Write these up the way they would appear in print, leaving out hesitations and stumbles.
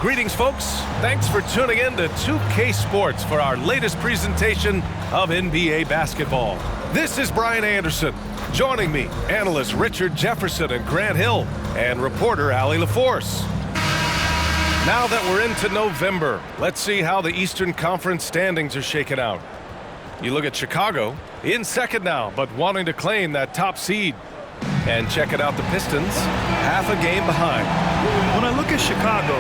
Greetings, folks. Thanks for tuning in to 2K Sports for our latest presentation of NBA basketball. This is Brian Anderson. Joining me, analysts Richard Jefferson and Grant Hill, and reporter Allie LaForce. Now that we're into November, let's see how the Eastern Conference standings are shaking out. You look at Chicago, in second now, but wanting to claim that top seed. And check it out, the Pistons, half a game behind. When I look at Chicago,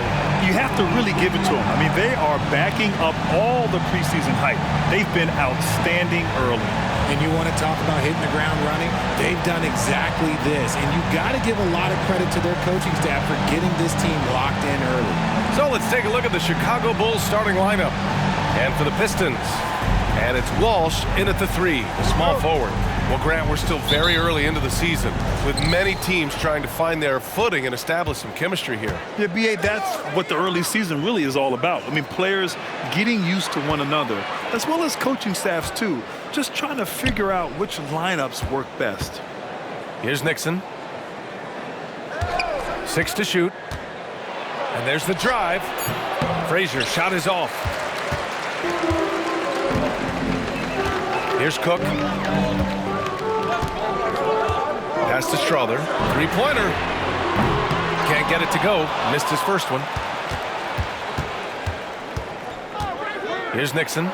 you have to really give it to them. I mean, they are backing up all the preseason hype. They've been outstanding early. And you want to talk about hitting the ground running? They've done exactly this. And you got to give a lot of credit to their coaching staff for getting this team locked in early. So let's take a look at the Chicago Bulls starting lineup. And for the Pistons, and it's Walsh in at the 3, the small forward. Well, Grant, we're still very early into the season, with many teams trying to find their footing and establish some chemistry here. Yeah, B.A., that's what the early season really is all about. I mean, players getting used to one another, as well as coaching staffs, too. Just trying to figure out which lineups work best. Here's Nixon. 6 to shoot. And there's the drive. Frazier, shot is off. Here's Cook. Pass to Strother. Three-pointer. Can't get it to go. Missed his first one. Here's Nixon.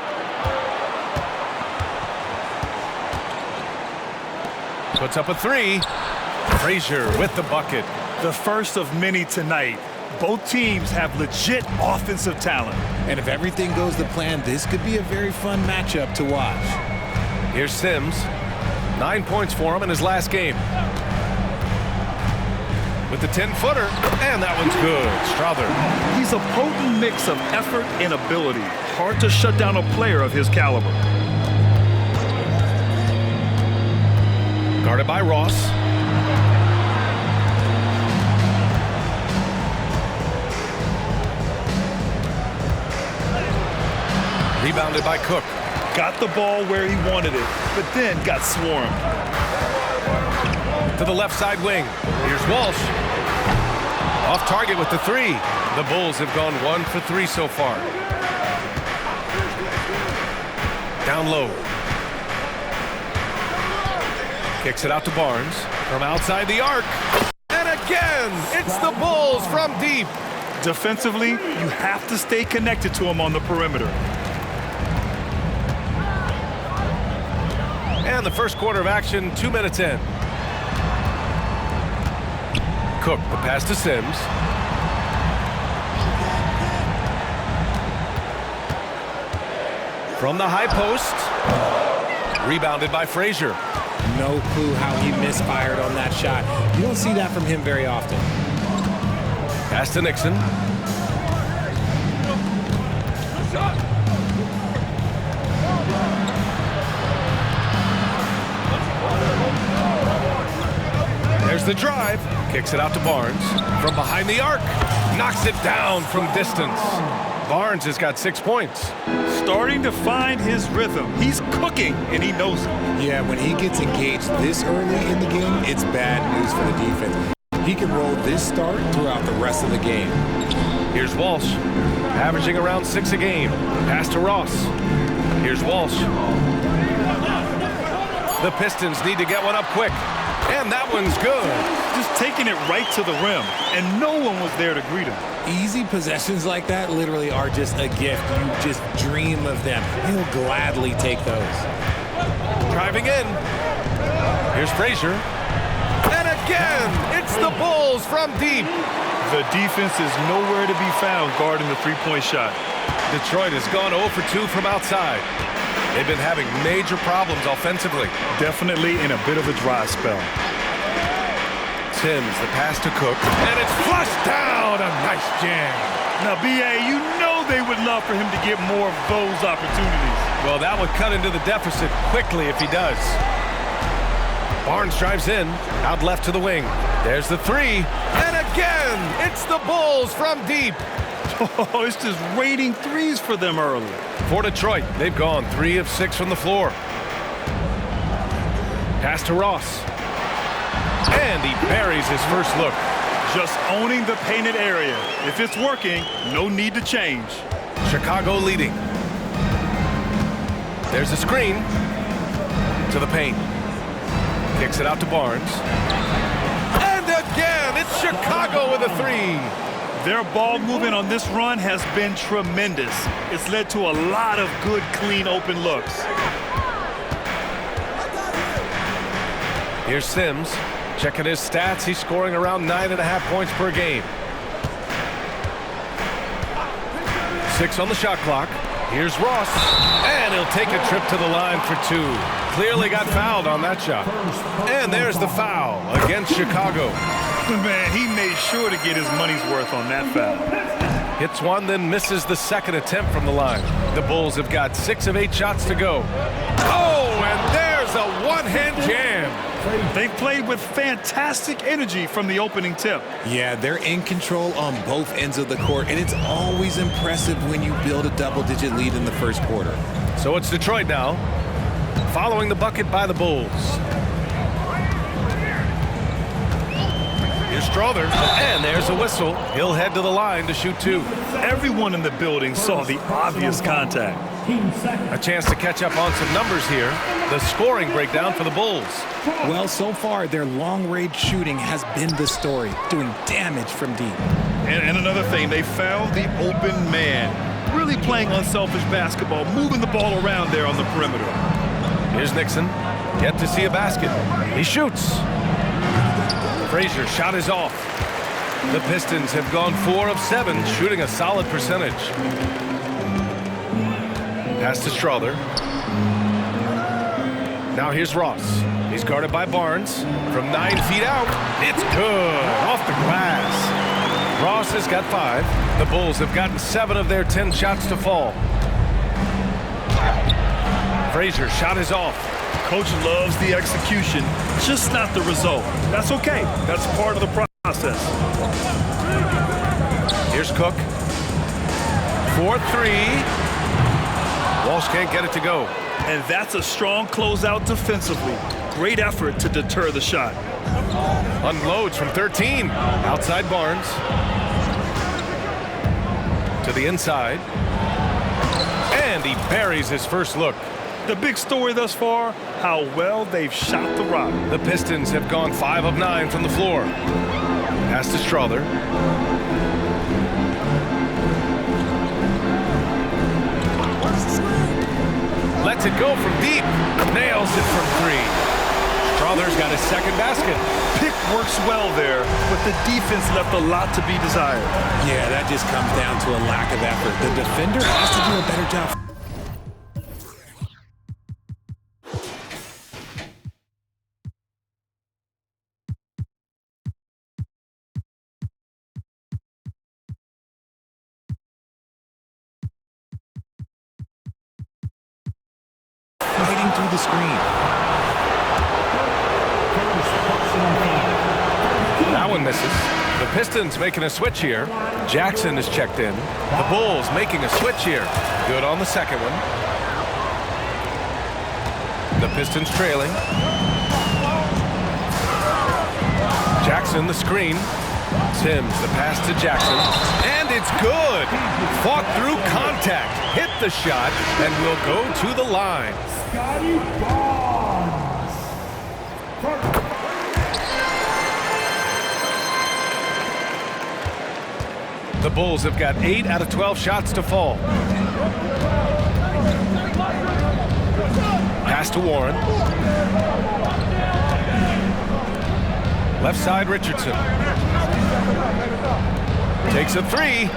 Puts up a 3. Frazier with the bucket. The first of many tonight. Both teams have legit offensive talent. And if everything goes to plan, this could be a very fun matchup to watch. Here's Sims. 9 points for him in his last game. With the 10-footer, and that one's good. Strother. He's a potent mix of effort and ability. Hard to shut down a player of his caliber. Guarded by Ross. Rebounded by Cook. Got the ball where he wanted it, but then got swarmed. To the left side wing. Here's Walsh. Off target with the 3. The Bulls have gone 1 for 3 so far. Down low. Kicks it out to Barnes from outside the arc. And again, it's the Bulls from deep. Defensively, you have to stay connected to him on the perimeter. And the first quarter of action, 2 minutes in. Cook, the pass to Sims. From the high post. Rebounded by Frazier. No clue how he misfired on that shot. You don't see that from him very often. Pass to Nixon. There's the drive. Kicks it out to Barnes. From behind the arc. Knocks it down from distance. Barnes has got 6 points. Starting to find his rhythm. He's cooking, and he knows it. Yeah, when he gets engaged this early in the game, it's bad news for the defense. He can roll this start throughout the rest of the game. Here's Walsh. Averaging around 6 a game. Pass to Ross. Here's Walsh. The Pistons need to get one up quick. And that one's good. Just taking it right to the rim, and no one was there to greet him. Easy possessions like that literally are just a gift. You just dream of them. He'll gladly take those. Driving in. Here's Frazier. And again, it's the Bulls from deep. The defense is nowhere to be found guarding the three-point shot. Detroit has gone 0 for 2 from outside. They've been having major problems offensively. Definitely in a bit of a dry spell. Sims, the pass to Cook. And it's flushed down. A nice jam. Now, B.A., you know they would love for him to get more of those opportunities. Well, that would cut into the deficit quickly if he does. Barnes drives in. Out left to the wing. There's the 3. And again, it's the Bulls from deep. Oh, it's just raining threes for them early. For Detroit, they've gone 3 of 6 from the floor. Pass to Ross. And he buries his first look. Just owning the painted area. If it's working, no need to change. Chicago leading. There's a screen to the paint. Kicks it out to Barnes. And again, it's Chicago with a three. Their ball movement on this run has been tremendous. It's led to a lot of good, clean, open looks. Here's Sims. Checking his stats. He's scoring around 9.5 points per game. 6 on the shot clock. Here's Ross. And he'll take a trip to the line for 2. Clearly got fouled on that shot. And there's the foul against Chicago. Man, he made sure to get his money's worth on that foul. Hits one, then misses the second attempt from the line. The Bulls have got 6 of 8 shots to go. Oh, and there's a one-hand jam. They played with fantastic energy from the opening tip. Yeah, they're in control on both ends of the court, and it's always impressive when you build a double-digit lead in the first quarter. So it's Detroit now, following the bucket by the Bulls. Here's Strother, and there's a whistle. He'll head to the line to shoot 2. Everyone in the building saw the obvious contact. A chance to catch up on some numbers here. The scoring breakdown for the Bulls. Well, so far, their long-range shooting has been the story, doing damage from deep. And another thing, they found the open man. Really playing unselfish basketball, moving the ball around there on the perimeter. Here's Nixon. Yet to see a basket. He shoots. Frazier shot is off. The Pistons have gone 4 of 7, shooting a solid percentage. Pass to Strother. Now here's Ross. He's guarded by Barnes. From 9 feet out, it's good. Off the glass. Ross has got 5. The Bulls have gotten 7 of their 10 shots to fall. Frazier shot is off. Coach loves the execution, just not the result. That's okay. That's part of the process. Here's Cook. 4-3. Walsh can't get it to go. And that's a strong closeout defensively. Great effort to deter the shot. Unloads from 13. Outside Barnes. To the inside. And he buries his first look. The big story thus far, how well they've shot the rock. The Pistons have gone 5 of 9 from the floor. Pass to Strother. Lets it go from deep. Nails it from 3. Strother's got his second basket. Pick works well there, but the defense left a lot to be desired. Yeah, that just comes down to a lack of effort. The defender has to do a better job. Fighting through the screen. That one misses. The Pistons making a switch here. Jackson is checked in. The Bulls making a switch here. Good on the second one. The Pistons trailing. Jackson the screen. Sims the pass to Jackson. And it's good. Fought through contact. Hit the shot and will go to the line. Scotty Barnes. The Bulls have got 8 out of 12 shots to fall. Pass to Warren. Left side Richardson. Takes a 3.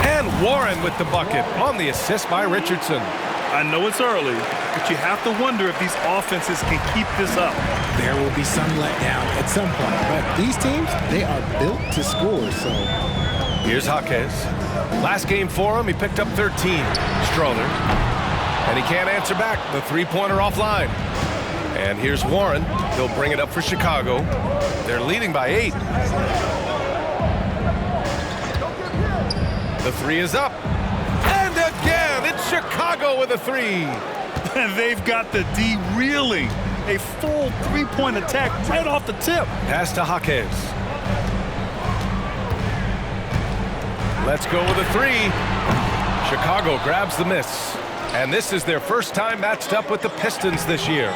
And Warren with the bucket on the assist by Richardson. I know it's early, but you have to wonder if these offenses can keep this up. There will be some letdown at some point, but these teams, they are built to score, so. Here's Jaquez. Last game for him, he picked up 13. Strother. And he can't answer back. The three-pointer offline. And here's Warren. He'll bring it up for Chicago. They're leading by 8. The 3 is up. And again, it's Chicago with a 3. And they've got the D reeling. A full three-point attack right off the tip. Pass to Jaquez. Let's go with a three. Chicago grabs the miss. And this is their first time matched up with the Pistons this year.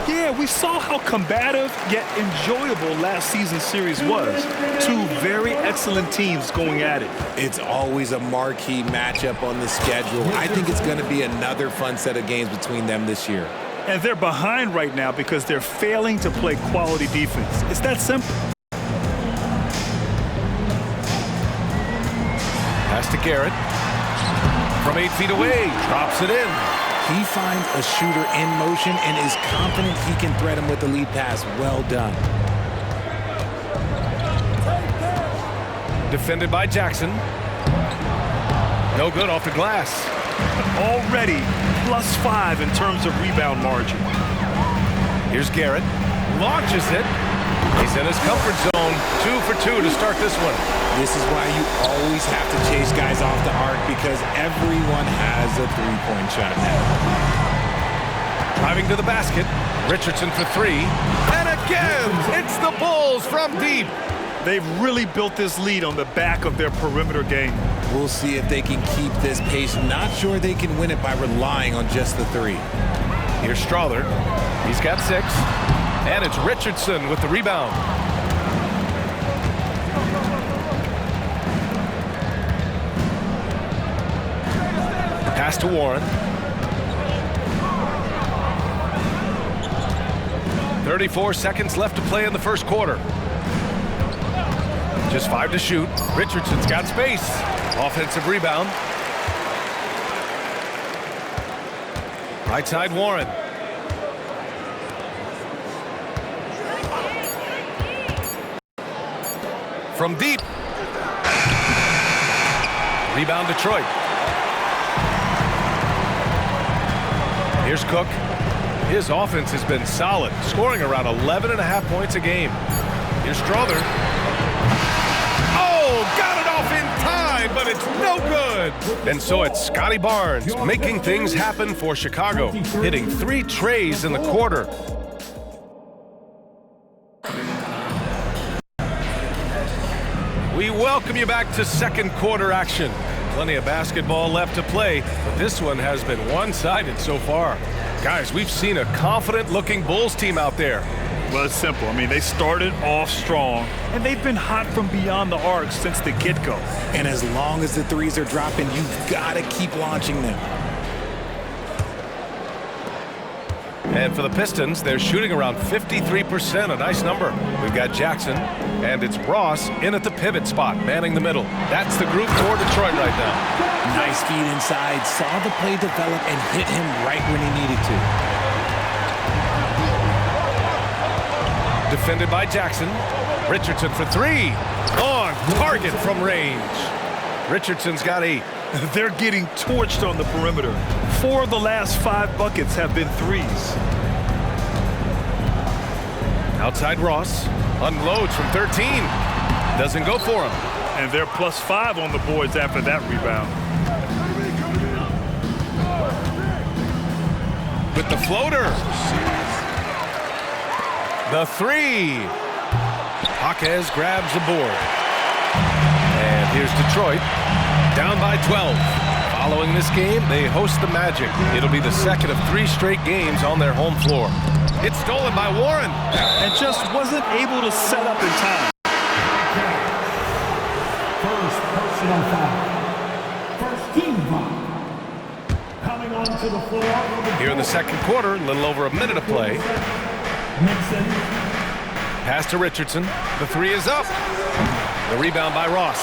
Yeah, we saw how combative yet enjoyable last season's series was. Two very excellent teams going at it. It's always a marquee matchup on the schedule. I think it's going to be another fun set of games between them this year. And they're behind right now because they're failing to play quality defense. It's that simple. Pass to Garrett. From 8 feet away, drops it in. He finds a shooter in motion and is confident he can thread him with the lead pass. Well done. Defended by Jackson. No good off the glass. Already +5 in terms of rebound margin. Here's Garrett. Launches it. He's in his comfort zone. 2 for 2 to start this one. This is why you always have to chase guys off the arc because everyone has a three-point shot now. Driving to the basket. Richardson for 3. And again, it's the Bulls from deep. They've really built this lead on the back of their perimeter game. We'll see if they can keep this pace. Not sure they can win it by relying on just the three. Here's Strother. He's got 6. And it's Richardson with the rebound. Pass to Warren. 34 seconds left to play in the first quarter. Just 5 to shoot. Richardson's got space. Offensive rebound. Right side, Warren. From deep. Rebound Detroit. Here's Cook. His offense has been solid, scoring around 11.5 points a game. Here's Strother. Oh, got it off in time, but it's no good. And so it's Scotty Barnes making things happen for Chicago, hitting 3 trays in the quarter. We welcome you back to second quarter action. Plenty of basketball left to play, but this one has been one-sided so far. Guys, we've seen a confident-looking Bulls team out there. Well, it's simple. I mean, they started off strong, and they've been hot from beyond the arc since the get-go. And as long as the threes are dropping, you've got to keep launching them. And for the Pistons, they're shooting around 53%, a nice number. We've got Jackson, and it's Ross in at the pivot spot, manning the middle. That's the group for Detroit right now. Nice feed inside, saw the play develop and hit him right when he needed to. Defended by Jackson. Richardson for 3. On target from range. Richardson's got 8. They're getting torched on the perimeter. 4 of the last 5 buckets have been threes. Outside Ross. Unloads from 13. Doesn't go for him. And they're +5 on the boards after that rebound. With the floater. The 3. Jaquez grabs the board. And here's Detroit. Down by 12. Following this game, they host the Magic. It'll be the second of 3 straight games on their home floor. It's stolen by Warren. And just wasn't able to set up in time. First personal foul. First team foul. Coming onto the floor. Here in the second quarter, a little over a minute to play. Nixon. Pass to Richardson. The 3 is up. The rebound by Ross.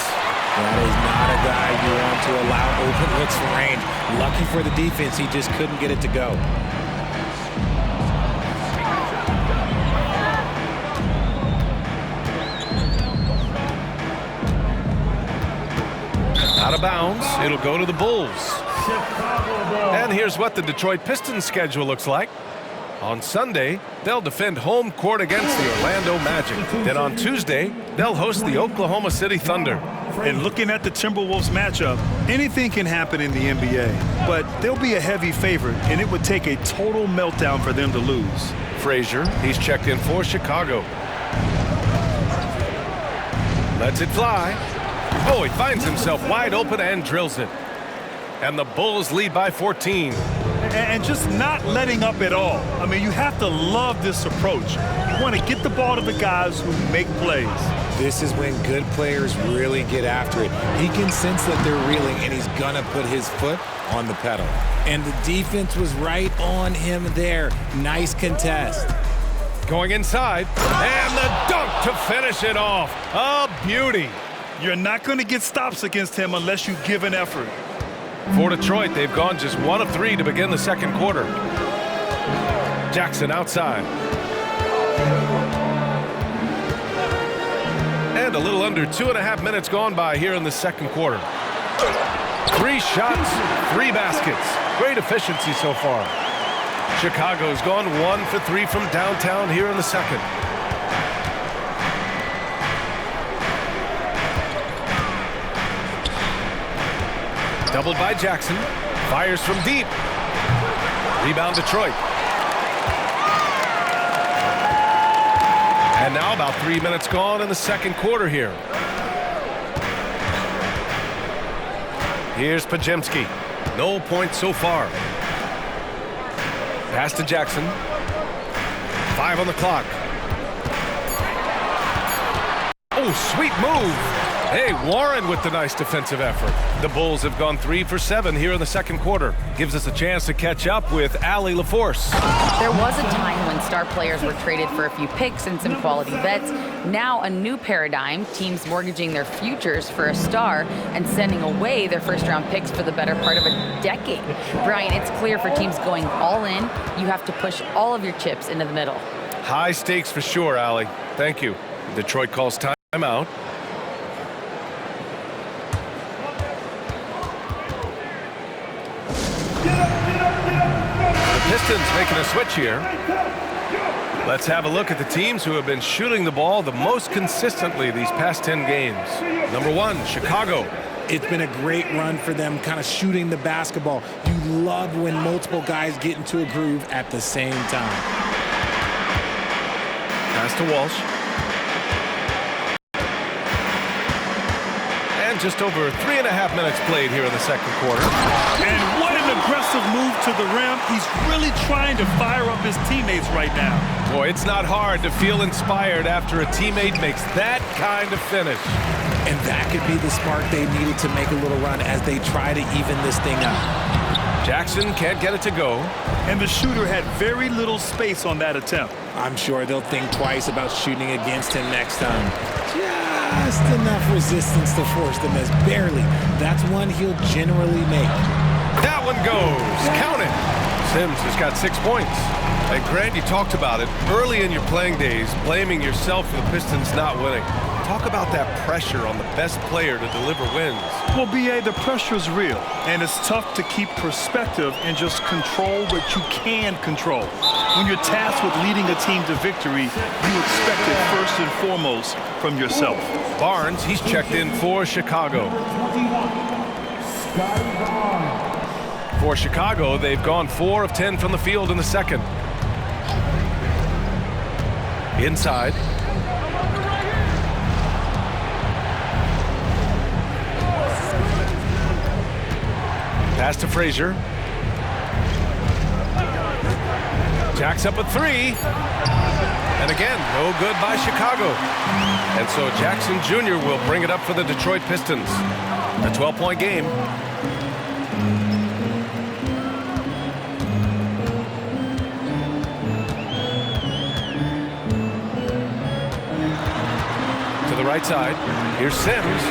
That is not a guy you want to allow open looks from range. Lucky for the defense, he just couldn't get it to go. Out of bounds. It'll go to the Bulls. And here's what the Detroit Pistons schedule looks like. On Sunday, they'll defend home court against the Orlando Magic. Then on Tuesday, they'll host the Oklahoma City Thunder. And looking at the Timberwolves matchup, anything can happen in the NBA. But they'll be a heavy favorite, and it would take a total meltdown for them to lose. Frazier, he's checked in for Chicago. Lets it fly. Oh, he finds himself wide open and drills it. And the Bulls lead by 14. And just not letting up at all. I mean, you have to love this approach. You want to get the ball to the guys who make plays. This is when good players really get after it. He can sense that they're reeling, and he's going to put his foot on the pedal. And the defense was right on him there. Nice contest. Going inside, and the dunk to finish it off. A beauty. You're not going to get stops against him unless you give an effort. For Detroit, they've gone just 1 of 3 to begin the second quarter. Jackson outside. And a little under 2.5 minutes gone by here in the second quarter. 3 shots, 3 baskets. Great efficiency so far. Chicago's gone 1 for 3 from downtown here in the second. Doubled by Jackson. Fires from deep. Rebound Detroit. And now about 3 minutes gone in the second quarter here. Here's Podziemski. No points so far. Pass to Jackson. 5 on the clock. Oh, sweet move. Hey, Warren with the nice defensive effort. The Bulls have gone 3 for 7 here in the second quarter. Gives us a chance to catch up with Allie LaForce. There was a time when star players were traded for a few picks and some quality vets. Now a new paradigm, teams mortgaging their futures for a star and sending away their first-round picks for the better part of a decade. Brian, it's clear for teams going all in, you have to push all of your chips into the middle. High stakes for sure, Allie. Thank you. Detroit calls timeout. Pistons making a switch here. Let's have a look at the teams who have been shooting the ball the most consistently these past 10 games. Number 1, Chicago. It's been a great run for them, kind of shooting the basketball. You love when multiple guys get into a groove at the same time. Pass to Walsh. And just over 3.5 minutes played here in the second quarter. And what an aggressive move to the rim. He's really trying to fire up his teammates right now. Boy, it's not hard to feel inspired after a teammate makes that kind of finish. And that could be the spark they needed to make a little run as they try to even this thing up. Jackson can't get it to go. And the shooter had very little space on that attempt. I'm sure they'll think twice about shooting against him next time. Just enough resistance to force the miss. Barely. That's one he'll generally make. That one goes. Count it. Sims has got 6 points. And Grant, you talked about it early in your playing days, blaming yourself for the Pistons not winning. Talk about that pressure on the best player to deliver wins. Well, B.A., the pressure is real, and it's tough to keep perspective and just control what you can control. When you're tasked with leading a team to victory, you expect it first and foremost from yourself. Barnes, he's checked in for Chicago. For Chicago, they've gone 4 of 10 from the field in the second. Inside. Pass to Frazier. Jacks up a 3. And again, no good by Chicago. And so Jackson Jr. will bring it up for the Detroit Pistons. A 12-point game. To the right side. Here's Sims.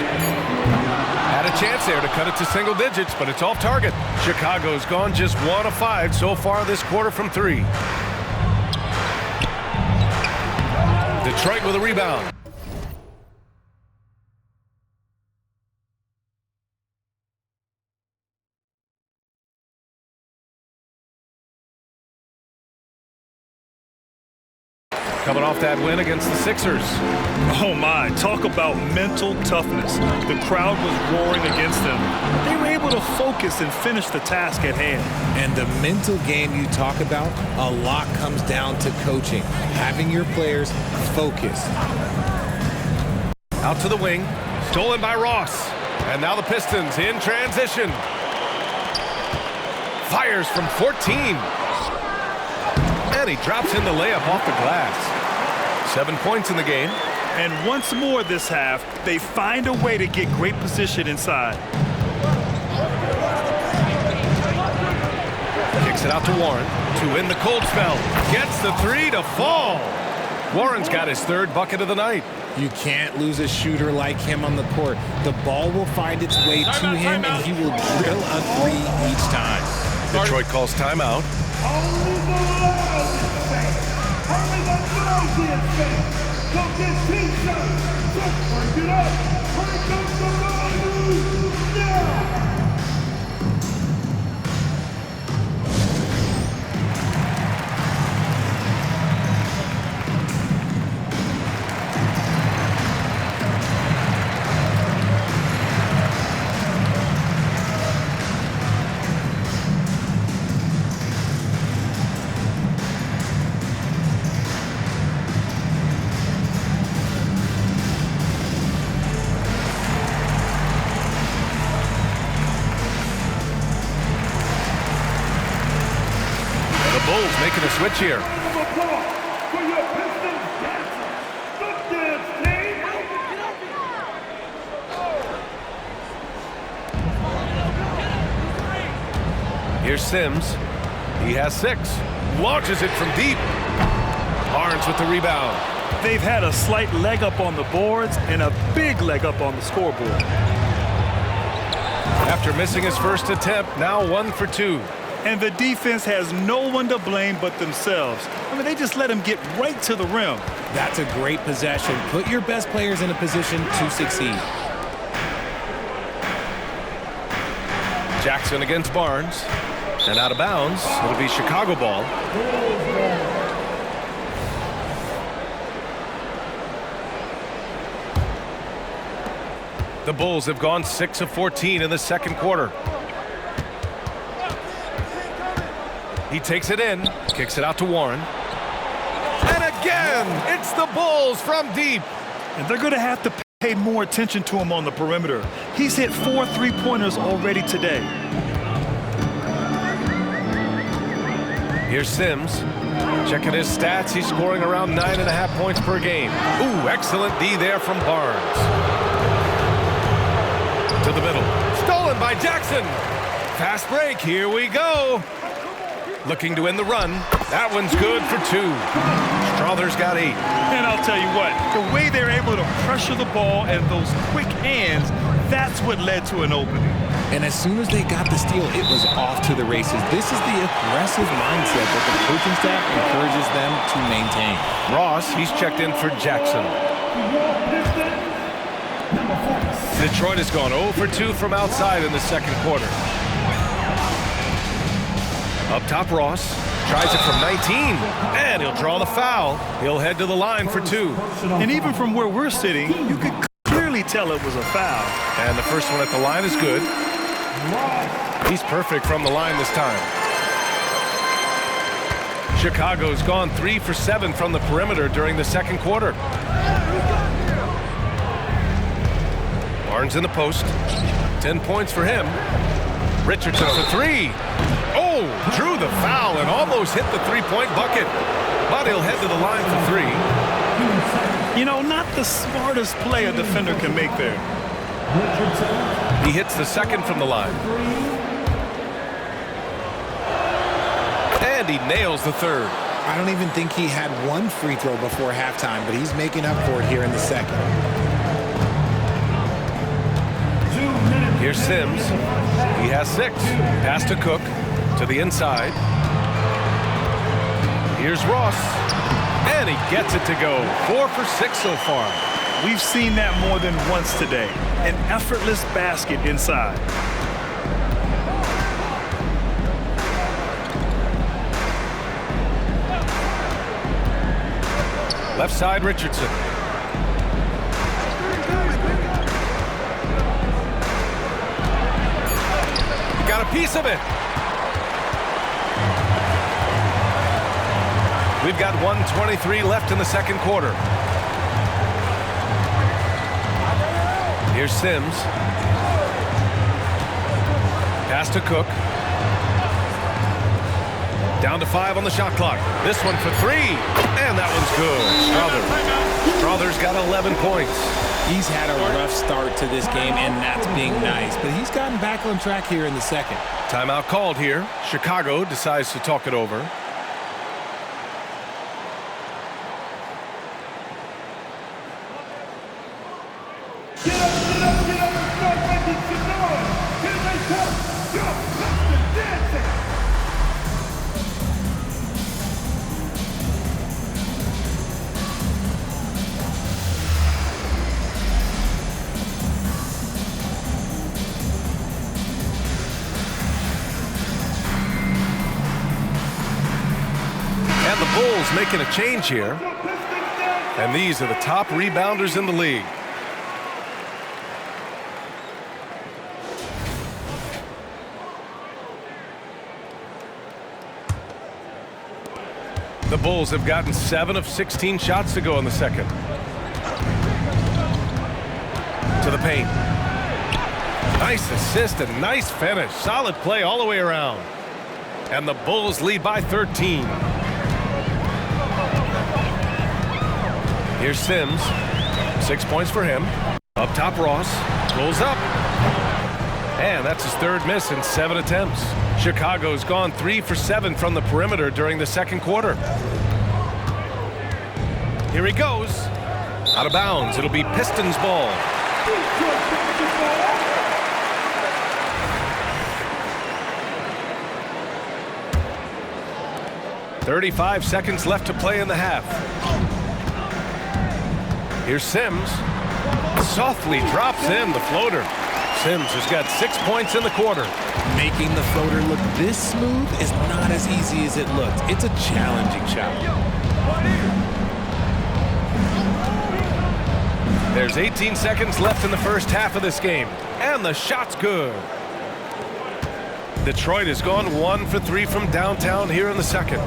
Had a chance there to cut it to single digits, but it's off target. Chicago's gone just 1 of 5 so far this quarter from 3. Detroit with a rebound. Coming off that win against the Sixers. Oh my, talk about mental toughness. The crowd was roaring against them. They were able to focus and finish the task at hand. And the mental game you talk about, a lot comes down to coaching. Having your players focused. Out to the wing. Stolen by Ross. And now the Pistons in transition. Fires from 14. And he drops in the layup off the glass. 7 points in the game. And once more this half, they find a way to get great position inside. Kicks it out to Warren to win the cold spell. Gets the three to fall. Warren's got his third bucket of the night. You can't lose a shooter like him on the court. The ball will find its way to him, and he will drill a three each time. Detroit calls timeout. Only the loud is fake. Only the noisy is fake. Go get T-shirts. Just break it up. Break up the volume now. Bulls making a switch here. Here's Sims. He has 6. Launches it from deep. Barnes with the rebound. They've had a slight leg up on the boards and a big leg up on the scoreboard. After missing his first attempt, now 1 for 2. And the defense has no one to blame but themselves. I mean, they just let him get right to the rim. That's a great possession. Put your best players in a position to succeed. Jackson against Barnes. And out of bounds. It'll be Chicago ball. The Bulls have gone 6 of 14 in the second quarter. He takes it in, kicks it out to Warren. And again, it's the Bulls from deep. And they're going to have to pay more attention to him on the perimeter. He's hit 4 3-pointers already today. Here's Sims. Checking his stats, he's scoring around 9.5 points per game. Ooh, excellent D there from Barnes. To the middle. Stolen by Jackson. Fast break, here we go. Looking to end the run. That one's good for 2. Strother's got 8. And I'll tell you what, the way they're able to pressure the ball and those quick hands, that's what led to an opening. And as soon as they got the steal, it was off to the races. This is the aggressive mindset that the coaching staff encourages them to maintain. Ross, he's checked in for Jackson. Detroit has gone 0 for 2 from outside in the second quarter. Up top, Ross tries it from 19, and he'll draw the foul. He'll head to the line for 2. And even from where we're sitting, you could clearly tell it was a foul. And the first one at the line is good. He's perfect from the line this time. Chicago's gone 3 for 7 from the perimeter during the second quarter. Barnes in the post. 10 points for him. Richardson for 3. Oh, drew the foul and almost hit the three-point bucket. But he'll head to the line for 3. You know, not the smartest play a defender can make there. He hits the second from the line. And he nails the third. I don't even think he had 1 free throw before halftime, but he's making up for it here in the second. Here's Sims. He has 6. Pass to Cook. To the inside. Here's Ross. And he gets it to go. 4 for 6 so far. We've seen that more than once today. An effortless basket inside. Left side, Richardson. He got a piece of it. We've got 1:23 left in the second quarter. Here's Sims. Pass to Cook. Down to 5 on the shot clock. This one for 3. And that one's good. Strother's got 11 points. He's had a rough start to this game, and that's being nice. But he's gotten back on track here in the second. Timeout called here. Chicago decides to talk it over. Get up, and start making some noise. Here they come. Jump, and dancing. And the Bulls making a change here. And these are the top rebounders in the league. The Bulls have gotten 7 of 16 shots to go in the second. To the paint. Nice assist and nice finish. Solid play all the way around. And the Bulls lead by 13. Here's Sims. 6 points for him. Up top, Ross. Pulls up. And that's his 3rd miss in 7 attempts. Chicago's gone 3 for 7 from the perimeter during the second quarter. Here he goes. Out of bounds. It'll be Pistons ball. 35 seconds left to play in the half. Here's Sims. Softly drops in the floater. Sims has got 6 points in the quarter. Making the floater look this smooth is not as easy as it looks. It's a challenging shot. There's 18 seconds left in the first half of this game. And the shot's good. Detroit has gone 1 for 3 from downtown here in the second.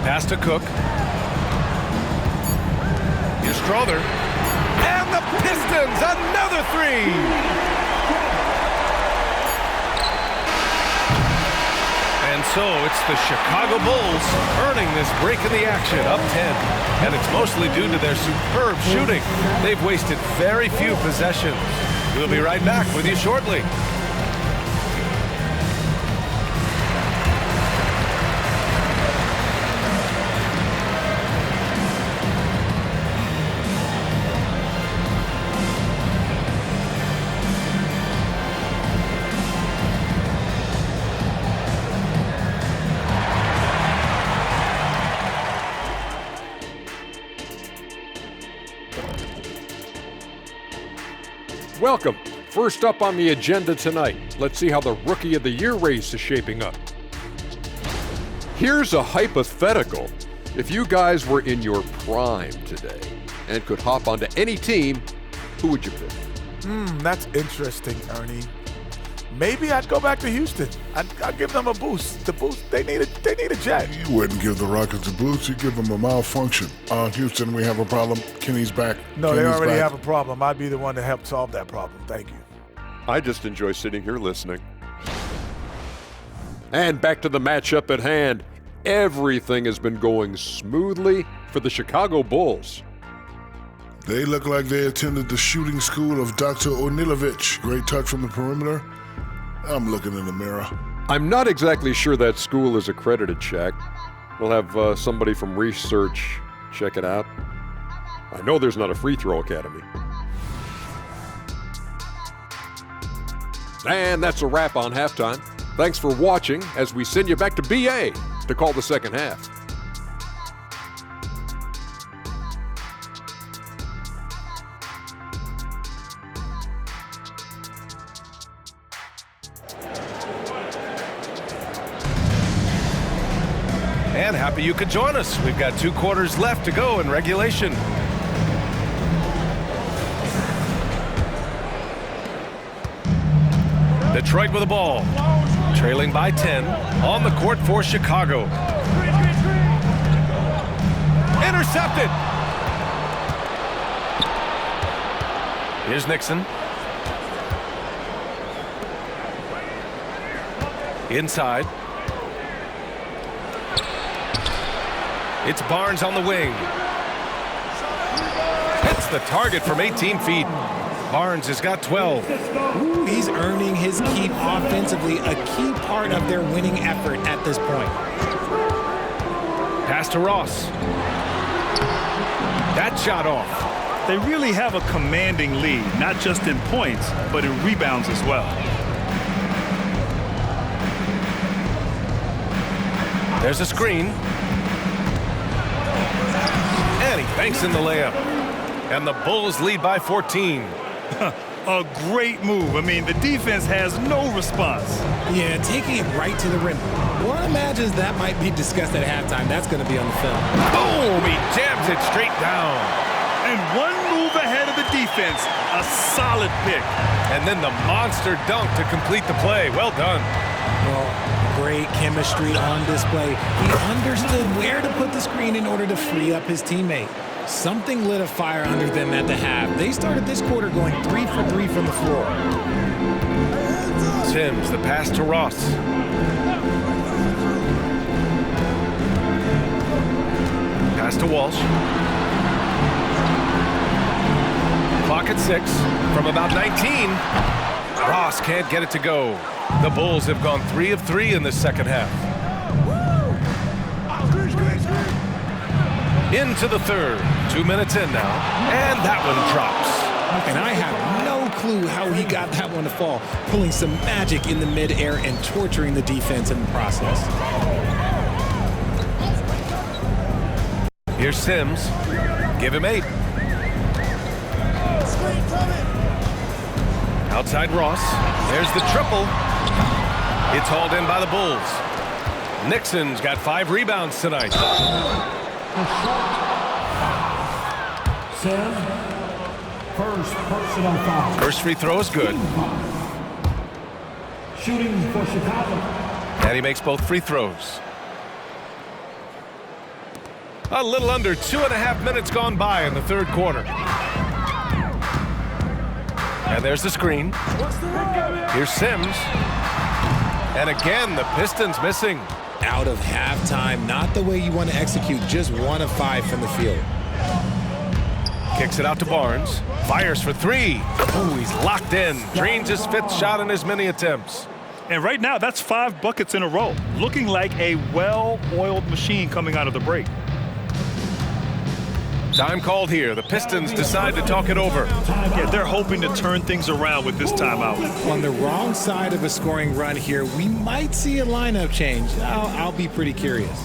Pass to Cook. Here's Strother. And the Pistons, another 3! And so it's the Chicago Bulls earning this break in the action, up 10. And it's mostly due to their superb shooting. They've wasted very few possessions. We'll be right back with you shortly. Welcome. First up on the agenda tonight, let's see how the Rookie of the Year race is shaping up. Here's a hypothetical. If you guys were in your prime today and could hop onto any team, who would you pick? That's interesting, Ernie. Maybe I'd go back to Houston. I'd give them a boost. The boost they need a jet. You wouldn't give the Rockets a boost. You give them a malfunction. Houston, we have a problem. Kenny's back. No, they already have a problem. I'd be the one to help solve that problem. Thank you. I just enjoy sitting here listening. And back to the matchup at hand. Everything has been going smoothly for the Chicago Bulls. They look like they attended the shooting school of Dr. Onilovich. Great touch from the perimeter. I'm looking in the mirror. I'm not exactly sure that school is accredited, Shaq. We'll have somebody from research check it out. I know there's not a free throw academy. And that's a wrap on halftime. Thanks for watching as we send you back to BA to call the second half. And happy you could join us. We've got 2 quarters left to go in regulation. Detroit with the ball. Trailing by 10 on the court for Chicago. Intercepted. Here's Nixon. Inside. It's Barnes on the wing. Hits the target from 18 feet. Barnes has got 12. Ooh, he's earning his keep offensively, a key part of their winning effort at this point. Pass to Ross. That shot off. They really have a commanding lead, not just in points, but in rebounds as well. There's a screen. And he banks in the layup. And the Bulls lead by 14. A great move. I mean, the defense has no response. Yeah, taking it right to the rim. One imagines that might be discussed at halftime. That's going to be on the film. Boom! He jams it straight down. And one move ahead of the defense. A solid pick. And then the monster dunk to complete the play. Well done. Well, great chemistry on display. He understood where to put the screen in order to free up his teammate. Something lit a fire under them at the half. They started this quarter going 3 for 3 from the floor. Sims, the pass to Ross. Pass to Walsh. Clock at 6 from about 19. Ross can't get it to go. The Bulls have gone 3 of 3 in this second half. Into the third. 2 minutes in now. And that one drops. And I have no clue how he got that one to fall, pulling some magic in the midair and torturing the defense in the process. Here's Sims. Give him 8. Outside Ross. There's the triple. It's hauled in by the Bulls. Nixon's got 5 rebounds tonight. Sam, first personal foul. First free throw is good. Shooting for Chicago. And he makes both free throws. A little under 2.5 minutes gone by in the third quarter. And there's the screen. Here's Sims. And again, the Pistons missing. Out of halftime, not the way you want to execute, just 1 of 5 from the field. Kicks it out to Barnes. Fires for 3. Oh, he's locked in. Drains his 5th shot in as many attempts. And right now, that's 5 buckets in a row. Looking like a well-oiled machine coming out of the break. Time called here. The Pistons decide to talk it over. Yeah, they're hoping to turn things around with this timeout. On the wrong side of a scoring run here, we might see a lineup change. I'll be pretty curious.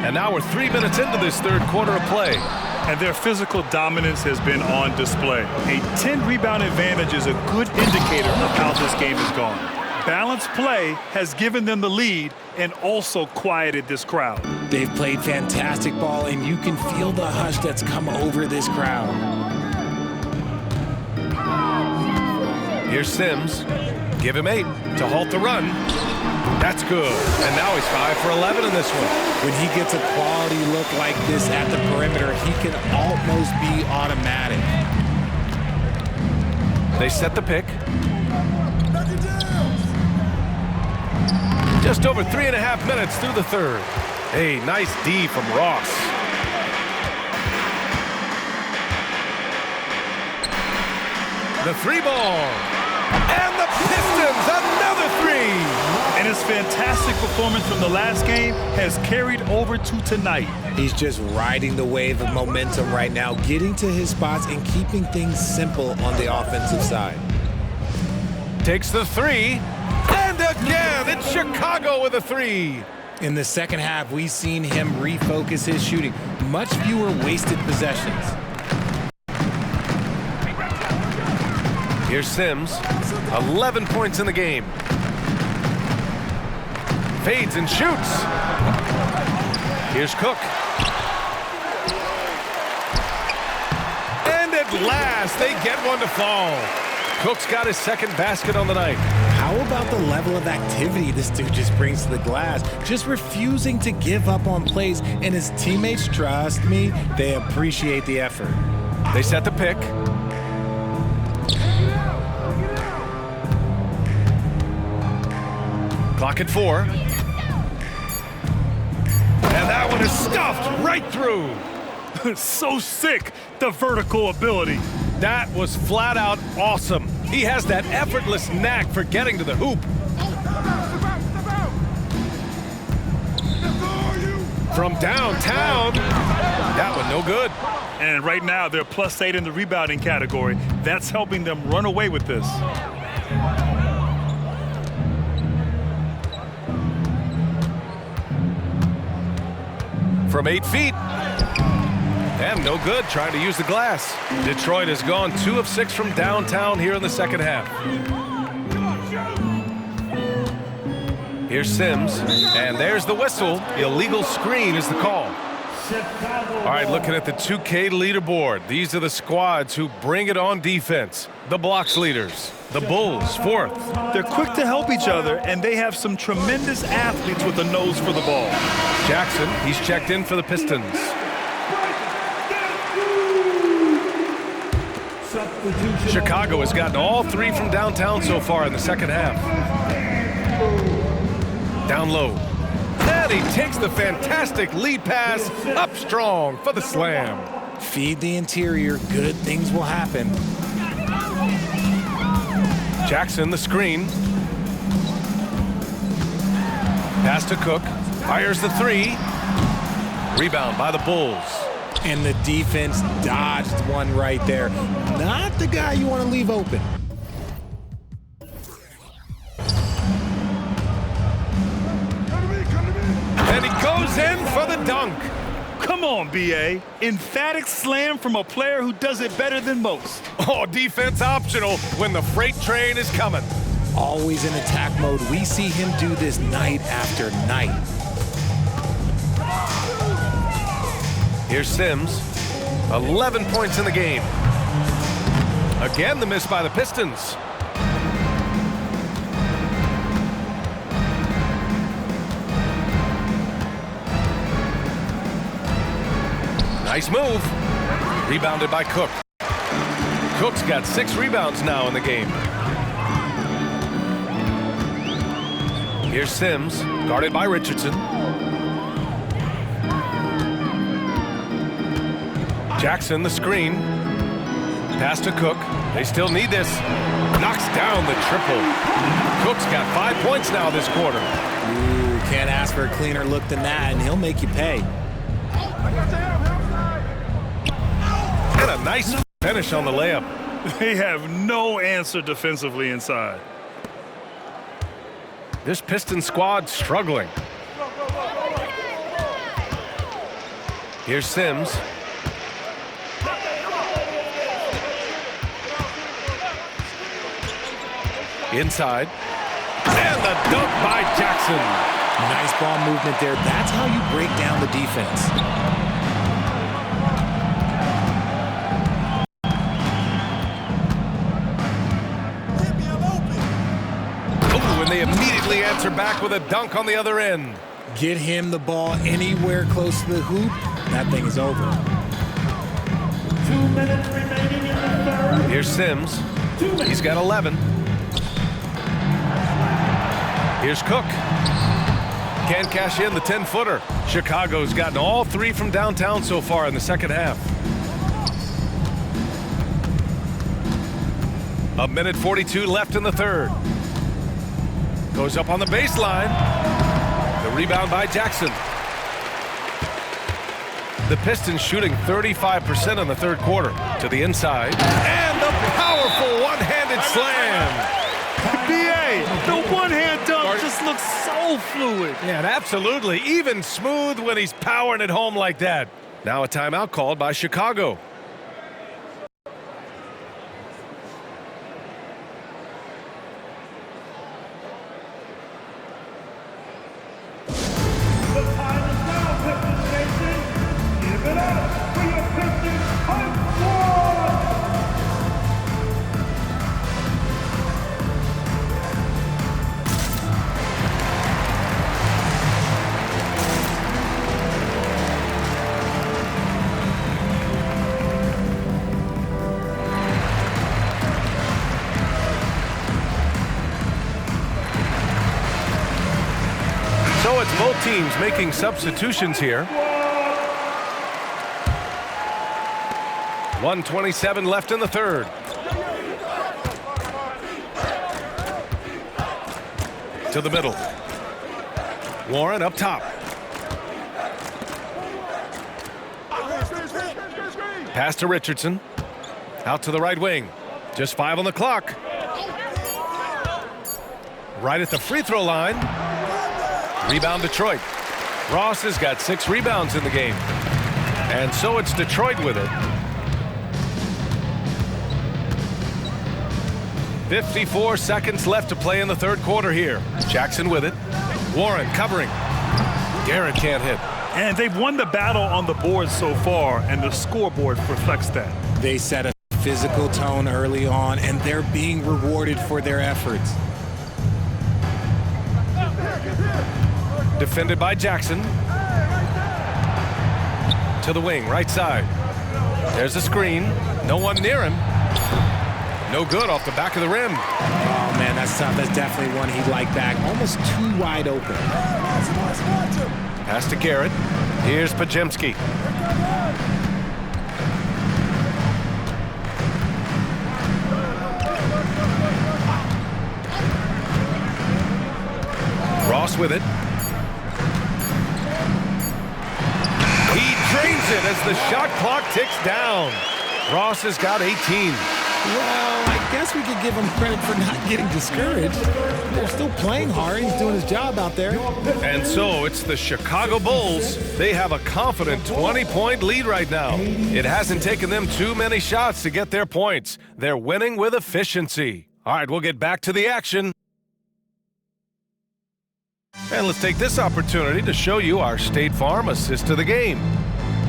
And now we're 3 minutes into this third quarter of play. And their physical dominance has been on display. A 10-rebound advantage is a good indicator of how this game has gone. Balanced play has given them the lead and also quieted this crowd. They've played fantastic ball, and you can feel the hush that's come over this crowd. Here's Sims. Give him 8 to halt the run. That's good. And now he's 5 for 11 in this one. When he gets a quality look like this at the perimeter, he can almost be automatic. They set the pick. Just over 3.5 minutes through the third. Hey, nice D from Ross. The 3-ball. And the Pistons, another 3. And his fantastic performance from the last game has carried over to tonight. He's just riding the wave of momentum right now, getting to his spots and keeping things simple on the offensive side. Takes the 3. And again, it's Chicago with a 3. In the second half, we've seen him refocus his shooting. Much fewer wasted possessions. Here's Sims. 11 points in the game. Fades and shoots. Here's Cook. And at last, they get one to fall. Cook's got his second basket on the night. How about the level of activity this dude just brings to the glass? Just refusing to give up on plays, and his teammates, trust me, they appreciate the effort. They set the pick. Clock at 4. And that one is stuffed right through. So sick, the vertical ability. That was flat out awesome. He has that effortless knack for getting to the hoop. From downtown, that one no good. And right now, they're +8 in the rebounding category. That's helping them run away with this. From 8 feet. And no good, trying to use the glass. Detroit has gone 2 of 6 from downtown here in the second half. Here's Sims, and there's the whistle. Illegal screen is the call. All right, looking at the 2K leaderboard. These are the squads who bring it on defense. The blocks leaders, the Bulls, 4th. They're quick to help each other, and they have some tremendous athletes with a nose for the ball. Jackson, he's checked in for the Pistons. Chicago has gotten all 3 from downtown so far in the second half. Down low. And he takes the fantastic lead pass up strong for the slam. Feed the interior, good things will happen. Jackson, the screen. Pass to Cook. Fires the 3. Rebound by the Bulls. And the defense dodged one right there. Not the guy you want to leave open. And he goes in for the dunk. Come on, B.A. Emphatic slam from a player who does it better than most. Oh, defense optional when the freight train is coming. Always in attack mode. We see him do this night after night. Here's Sims. 11 points in the game. Again, the miss by the Pistons. Nice move. Rebounded by Cook. Cook's got 6 rebounds now in the game. Here's Sims, guarded by Richardson. Jackson, the screen. Pass to Cook. They still need this. Knocks down the triple. Cook's got 5 points now this quarter. Ooh, can't ask for a cleaner look than that, and he'll make you pay. And a nice finish on the layup. They have no answer defensively inside. This Pistons squad struggling. Here's Sims. Inside. And the dunk by Jackson. Nice ball movement there. That's how you break down the defense. Oh, and they immediately answer back with a dunk on the other end. Get him the ball anywhere close to the hoop, that thing is over. 2 minutes remaining in the third. Here's Sims. He's got 11. Here's Cook. Can't cash in the 10-footer. Chicago's gotten all 3 from downtown so far in the second half. A minute 42 left in the third. Goes up on the baseline. The rebound by Jackson. The Pistons shooting 35% in the third quarter. To the inside. And the powerful one-handed slam. B.A., the one-hand dunk just looks so fluid. Yeah, and absolutely. Even smooth when he's powering it home like that. Now a timeout called by Chicago. The time is now, Pistons Nation. Give it up for your Pistons High Squad. So it's both teams making substitutions here. 1:27 left in the third. To the middle. Warren up top. Pass to Richardson. Out to the right wing. Just 5 on the clock. Right at the free throw line. Rebound Detroit. Ross has got 6 rebounds in the game. And so it's Detroit with it. 54 seconds left to play in the third quarter here. Jackson with it. Warren covering. Garrett can't hit. And they've won the battle on the board so far, and the scoreboard reflects that. They set a physical tone early on, and they're being rewarded for their efforts. Defended by Jackson. To the wing, right side. There's a screen. No one near him. No good off the back of the rim. Oh, man, that's tough. That's definitely one he'd like back. Almost too wide open. Pass to Garrett. Here's Podziemski. Ross with it. He drains it as the shot clock ticks down. Ross has got 18. Well, I guess we could give him credit for not getting discouraged. They're still playing hard. He's doing his job out there. And so it's the Chicago Bulls. They have a confident 20-point lead right now. It hasn't taken them too many shots to get their points. They're winning with efficiency. All right, we'll get back to the action. And let's take this opportunity to show you our State Farm assist of the game.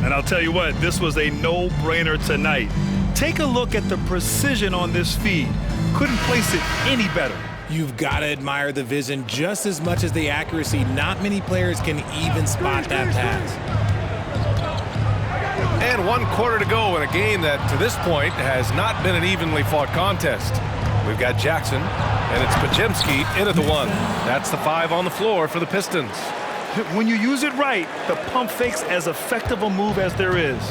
And I'll tell you what, this was a no-brainer tonight. Take a look at the precision on this feed. Couldn't place it any better. You've got to admire the vision just as much as the accuracy. Not many players can even spot that pass. And 1 quarter to go in a game that, to this point, has not been an evenly fought contest. We've got Jackson, and it's Podziemski in at the 1. That's the 5 on the floor for the Pistons. When you use it right, the pump fake's as effective a move as there is.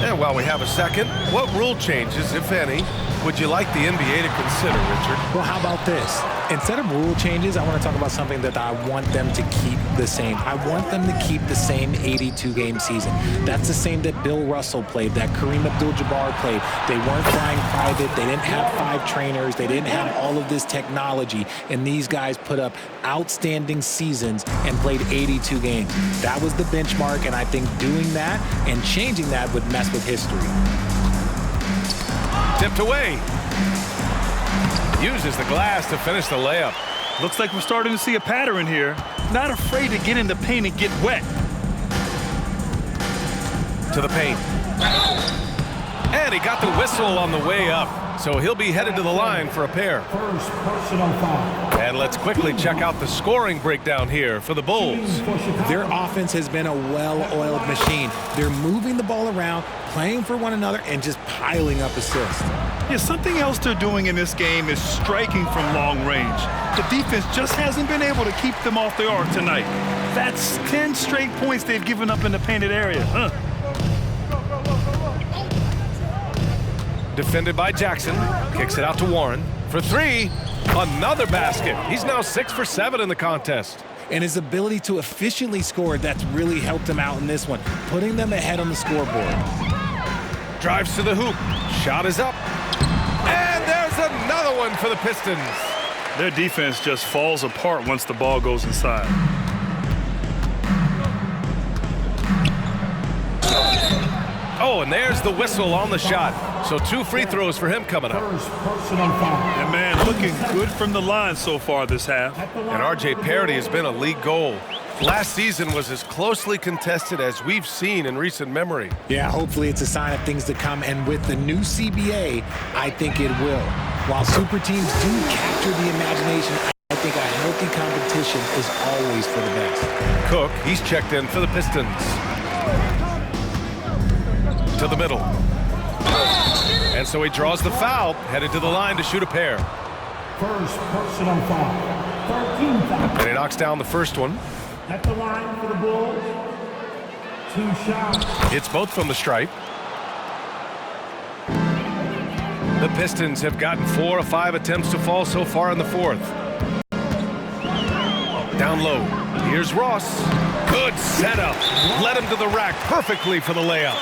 And while we have a second, what rule changes, if any, would you like the NBA to consider, Richard? Well, how about this? Instead of rule changes, I want to talk about something that I want them to keep the same. I want them to keep the same 82-game season. That's the same that Bill Russell played, that Kareem Abdul-Jabbar played. They weren't flying private. They didn't have 5 trainers. They didn't have all of this technology. And these guys put up outstanding seasons and played 82 games. That was the benchmark, and I think doing that and changing that would mess with history. Tipped away. Uses the glass to finish the layup. Looks like we're starting to see a pattern here. Not afraid to get in the paint and get wet. To the paint. And he got the whistle on the way up. So he'll be headed to the line for a pair. First personal foul. And let's quickly check out the scoring breakdown here for the Bulls. Their offense has been a well-oiled machine. They're moving the ball around, playing for one another, and just piling up assists. Yeah, something else they're doing in this game is striking from long range. The defense just hasn't been able to keep them off the arc tonight. That's 10 straight points they've given up in the painted area. Defended by Jackson. Kicks it out to Warren. For 3, another basket. He's now 6 for 7 in the contest. And his ability to efficiently score, that's really helped him out in this one, putting them ahead on the scoreboard. Drives to the hoop. Shot is up. And there's another one for the Pistons. Their defense just falls apart once the ball goes inside. Oh, and there's the whistle on the shot. So 2 free throws for him coming up. First personal foul. And man, looking good from the line so far this half. And R.J. Parody has been a league goal. Last season was as closely contested as we've seen in recent memory. Yeah, hopefully it's a sign of things to come. And with the new CBA, I think it will. While super teams do capture the imagination, I think a healthy competition is always for the best. Cook, he's checked in for the Pistons. To the middle. And so he draws the foul, headed to the line to shoot a pair. First personal foul. 13 fouls. And he knocks down the first one. At the line for the Bulls. 2 shots. Hits both from the stripe. The Pistons have gotten 4 of 5 attempts to fall so far in the 4th. Down low. Here's Ross. Good setup. Led him to the rack perfectly for the layup.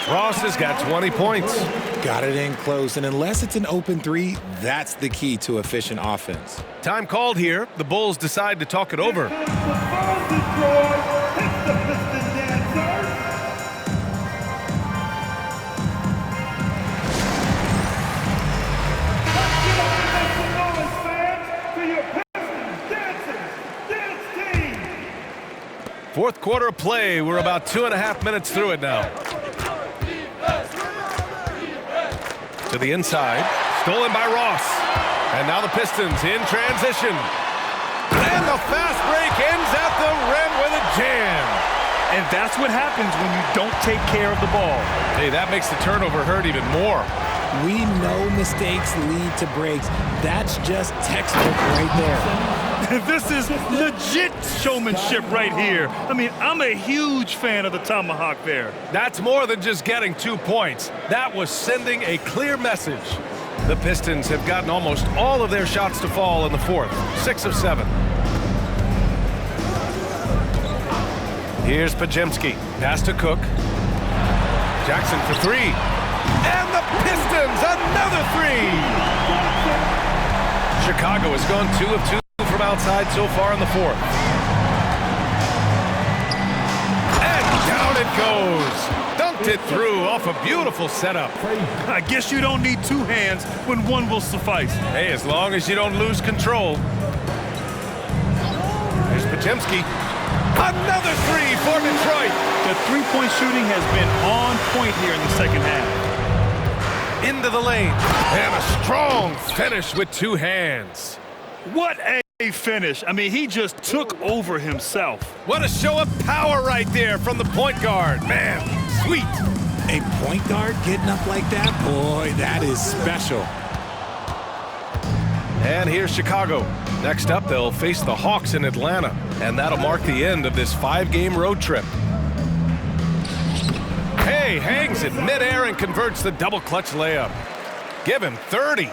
Ross has got 20 points. Got it in close, and unless it's an open 3, that's the key to efficient offense. Time called here. The Bulls decide to talk it over. The foul, Detroit. Hits the Piston dancer. Let's get on and make some noise, fans, for your Pistons dancers, dance team. 4th quarter of play. We're about 2.5 minutes through it now. To the inside. Stolen by Ross. And now the Pistons in transition. And the fast break ends at the rim with a jam. And that's what happens when you don't take care of the ball. Hey, that makes the turnover hurt even more. We know mistakes lead to breaks. That's just textbook right there. This is legit showmanship right here. I mean, I'm a huge fan of the tomahawk there. That's more than just getting 2 points. That was sending a clear message. The Pistons have gotten almost all of their shots to fall in the 4th. 6 of 7. Here's Podziemski. Pass to Cook. Jackson for 3. And the Pistons, another 3! Chicago has gone 2 of 2 from outside so far in the 4th. And down it goes. Dunked it through off a beautiful setup. I guess you don't need 2 hands when 1 will suffice. Hey, as long as you don't lose control. Here's Podziemski. Another 3 for Detroit. The 3-point shooting has been on point here in the second half. Into the lane. And a strong finish with 2 hands. What a finish. I mean, he just took over himself. What a show of power right there from the point guard. Man, sweet. A point guard getting up like that? Boy, that is special. And here's Chicago. Next up, they'll face the Hawks in Atlanta. And that'll mark the end of this 5-game road trip. Hey, hangs it midair and converts the double clutch layup. Give him 30.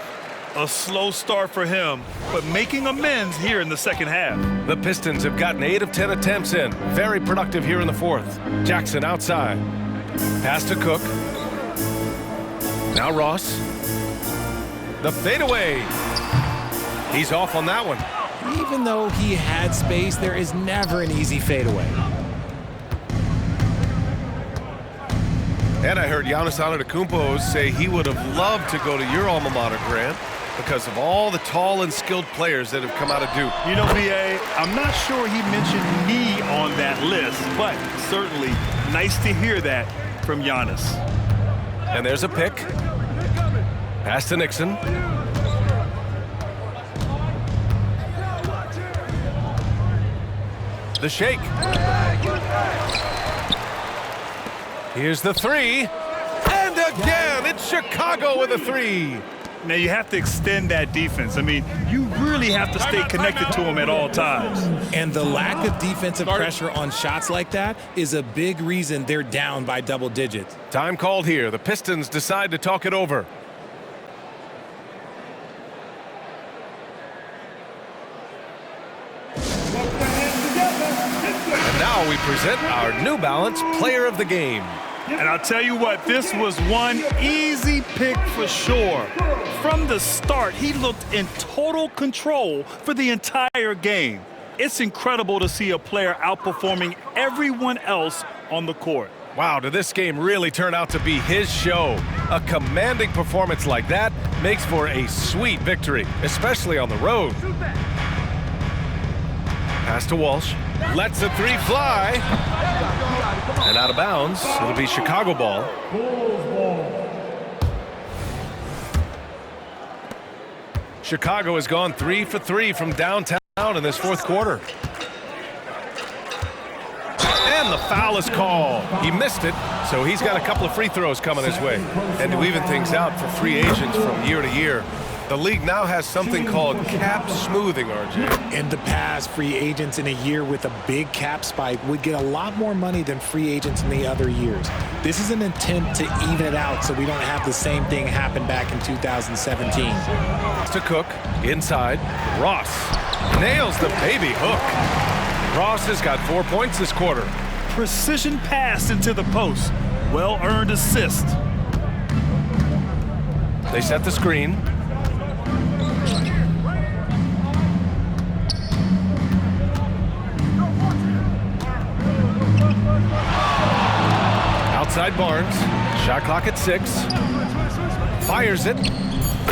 A slow start for him, but making amends here in the second half. The Pistons have gotten 8 of 10 attempts in. Very productive here in the fourth. Jackson outside. Pass to Cook. Now Ross. The fadeaway. He's off on that one. Even though he had space, there is never an easy fadeaway. And I heard Giannis Antetokounmpo say he would have loved to go to your alma mater, Grant, because of all the tall and skilled players that have come out of Duke. You know, B.A., I'm not sure he mentioned me on that list, but certainly nice to hear that from Giannis. And there's a pick. Pass to Nixon. The shake. Here's the three. And again, it's Chicago with a three. Now, you have to extend that defense. I mean, you really have to stay connected to them at all times. And the lack of defensive pressure on shots like that is a big reason they're down by double digits. Time called here. The Pistons decide to talk it over. And now we present our New Balance Player of the Game. And I'll tell you what, this was one easy pick for sure. From the start, he looked in total control for the entire game. It's incredible to see a player outperforming everyone else on the court. Wow, did this game really turn out to be his show? A commanding performance like that makes for a sweet victory, especially on the road. Pass to Walsh. Lets the three fly. And out of bounds. It'll be Chicago ball. Chicago has gone 3 for 3 from downtown in this fourth quarter. And the foul is called. He missed it, so he's got a couple of free throws coming his way. And to even things out for free agents from year to year, the league now has something called cap smoothing, RJ. In the past, free agents in a year with a big cap spike would get a lot more money than free agents in the other years. This is an attempt to even it out so we don't have the same thing happen back in 2017. To Cook, inside, Ross nails the baby hook. Ross has got 4 points this quarter. Precision pass into the post. Well-earned assist. They set the screen. Outside Barnes. Shot clock at 6. Fires it.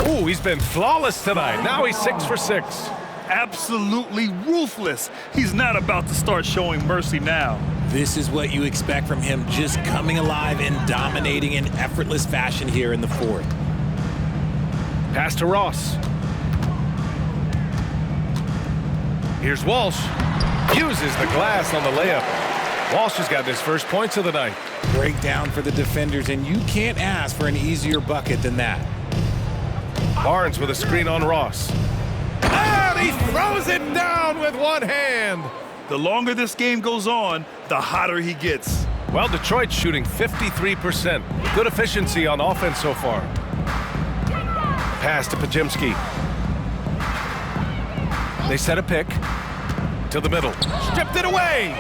Ooh, he's been flawless tonight. Now he's 6 for 6. Absolutely ruthless. He's not about to start showing mercy now. This is what you expect from him, just coming alive and dominating in effortless fashion here in the fourth. Pass to Ross. Here's Walsh. Uses the glass on the layup. Walsh has got his first points of the night. Breakdown for the defenders, and you can't ask for an easier bucket than that. Barnes with a screen on Ross. And he throws it down with one hand. The longer this game goes on, the hotter he gets. Well, Detroit's shooting 53%. Good efficiency on offense so far. Pass to Podziemski. They set a pick to the middle. Stripped it away.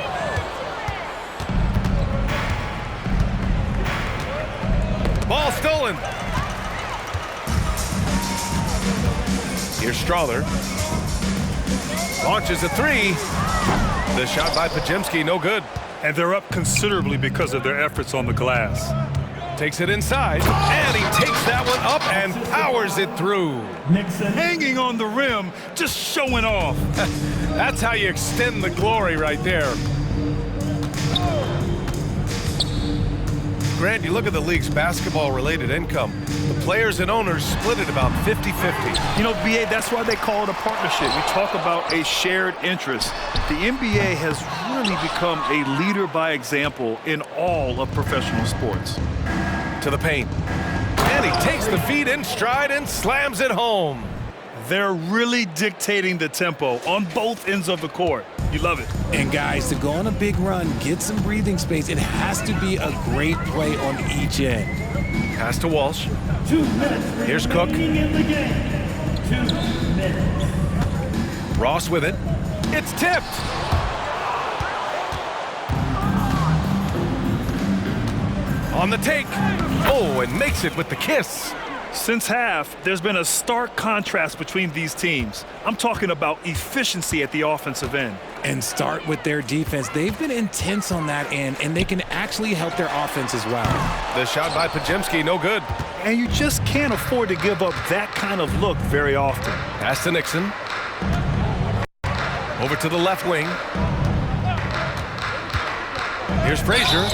Ball stolen. Here's Strawther. Launches a three. The shot by Podziemski, no good. And they're up considerably because of their efforts on the glass. Takes it inside, and he takes that one up and powers it through. Hanging on the rim, just showing off. That's how you extend the glory right there. Grant, you look at the league's basketball-related income. The players and owners split it about 50-50. You know, BA, that's why they call it a partnership. You talk about a shared interest. The NBA has really become a leader by example in all of professional sports. To the paint. And he takes the feed in stride and slams it home. They're really dictating the tempo on both ends of the court. You love it. And guys, to go on a big run, get some breathing space, it has to be a great play on each end. Pass to Walsh. 2 minutes. Here's Cook. In the game. 2 minutes. Ross with it. It's tipped. On the take. Oh, and makes it with the kiss. Since half, there's been a stark contrast between these teams. I'm talking about efficiency at the offensive end. And start with their defense. They've been intense on that end, and they can actually help their offense as well. The shot by Podziemski, no good. And you just can't afford to give up that kind of look very often. Pass to Nixon. Over to the left wing. Here's Frazier,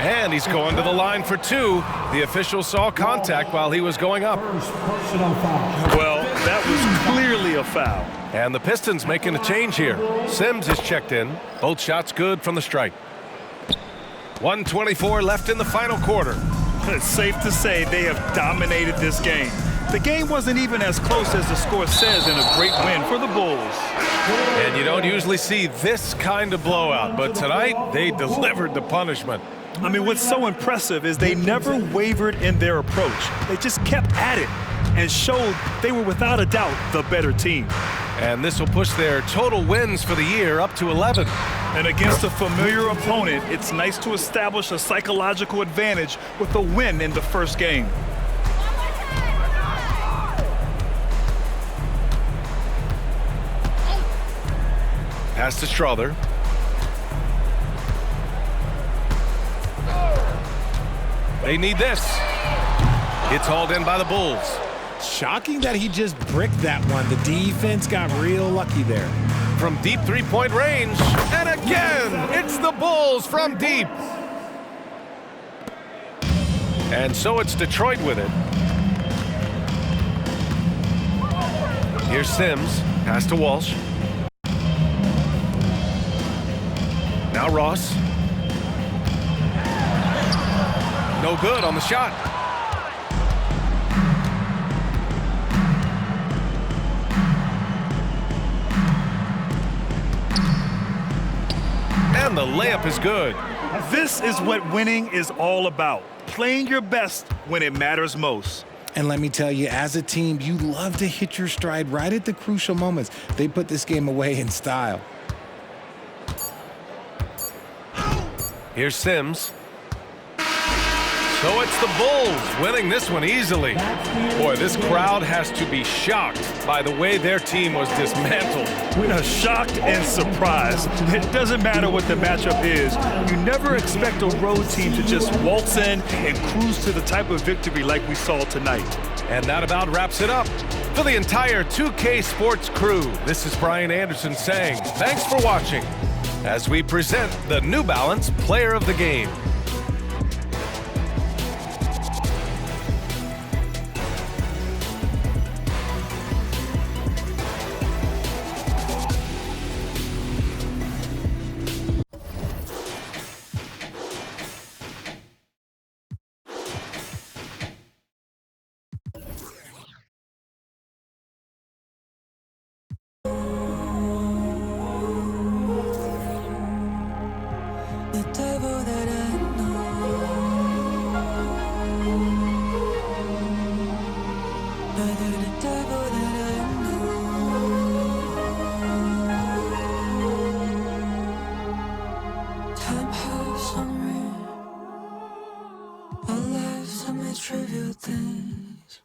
and he's going to the line for 2. The official saw contact while he was going up. Personal foul. Well, that was clearly a foul. And the Pistons making a change here. Sims is checked in. Both shots good from the stripe. 1:24 left in the final quarter. It's safe to say they have dominated this game. The game wasn't even as close as the score says in a great win for the Bulls. And you don't usually see this kind of blowout, but tonight they delivered the punishment. I mean, what's so impressive is they never wavered in their approach. They just kept at it and showed they were without a doubt the better team. And this will push their total wins for the year up to 11. And against a familiar opponent, it's nice to establish a psychological advantage with a win in the first game. Pass to Strother. They need this. It's hauled in by the Bulls. Shocking that he just bricked that one. The defense got real lucky there. From deep three-point range. And again, it's the Bulls from deep. And so it's Detroit with it. Here's Sims. Pass to Walsh. Now Ross. No good on the shot. And the layup is good. This is what winning is all about. Playing your best when it matters most. And let me tell you, as a team, you love to hit your stride right at the crucial moments. They put this game away in style. Here's Sims. So it's the Bulls winning this one easily. Boy, this crowd has to be shocked by the way their team was dismantled. We're shocked and surprised. It doesn't matter what the matchup is. You never expect a road team to just waltz in and cruise to the type of victory like we saw tonight. And that about wraps it up. For the entire 2K Sports crew, this is Brian Anderson saying thanks for watching as we present the New Balance Player of the Game. Trivial things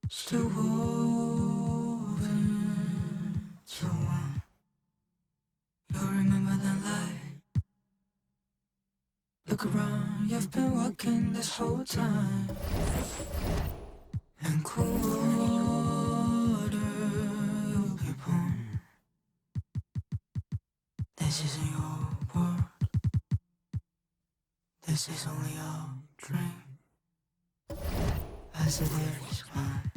still woven to one. You'll remember the light. Look around, you've been walking this whole time. And cool water you'll be born. This isn't your world. This is only our dream. As the lyrics climb.